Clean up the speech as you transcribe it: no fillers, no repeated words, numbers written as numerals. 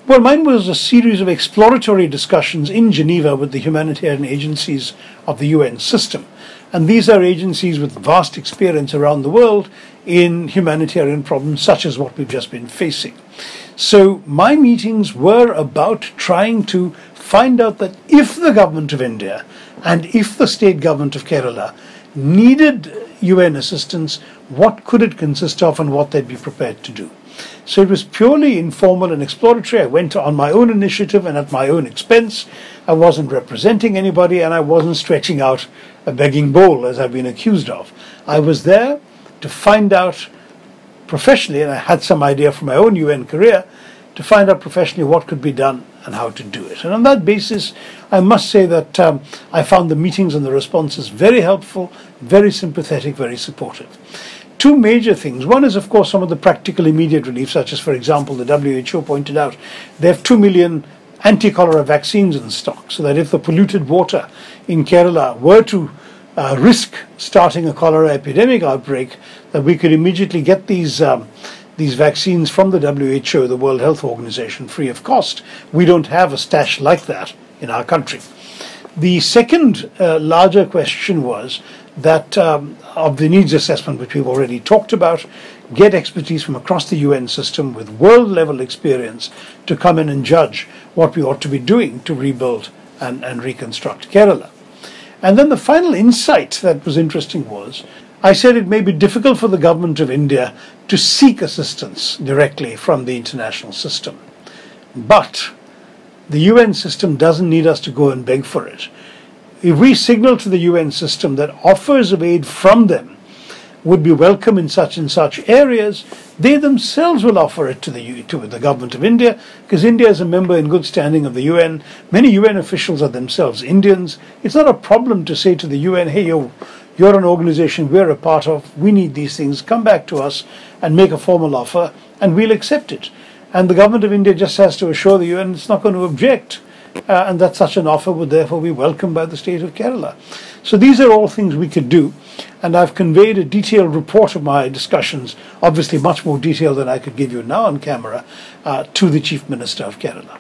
Well, mine was a series of exploratory discussions in Geneva with the humanitarian agencies of the UN system. And these are agencies with vast experience around the world in humanitarian problems such as what we've just been facing. So my meetings were about trying to find out that if the government of India and if the state government of Kerala needed UN assistance, what could it consist of and what they'd be prepared to do. So it was purely informal and exploratory. I went on my own initiative and at my own expense. I wasn't representing anybody and I wasn't stretching out a begging bowl as I've been accused of. I was there to find out professionally, and I had some idea from my own UN career, to find out professionally what could be done and how to do it. And on that basis, I must say that I found the meetings and the responses very helpful, very sympathetic, very supportive. Two major things. One is, of course, some of the practical immediate relief, such as, for example, the WHO pointed out, they have 2 million anti-cholera vaccines in stock, so that if the polluted water in Kerala were to risk starting a cholera epidemic outbreak, that we could immediately get these vaccines from the WHO, the World Health Organization, free of cost. We don't have a stash like that in our country. The second larger question was that of the needs assessment, which we've already talked about, get expertise from across the UN system with world-level experience to come in and judge what we ought to be doing to rebuild and reconstruct Kerala. And then the final insight that was interesting was, I said it may be difficult for the government of India to seek assistance directly from the international system. But the UN system doesn't need us to go and beg for it. If we signal to the UN system that offers of aid from them would be welcome in such and such areas, they themselves will offer it to the government of India, because India is a member in good standing of the UN. Many UN officials are themselves Indians. It's not a problem to say to the UN, hey, you're an organization we're a part of, we need these things, come back to us and make a formal offer, and we'll accept it. And the government of India just has to assure the UN it's not going to object, and that such an offer would therefore be welcomed by the state of Kerala. So these are all things we could do, and I've conveyed a detailed report of my discussions, obviously much more detailed than I could give you now on camera, to the Chief Minister of Kerala.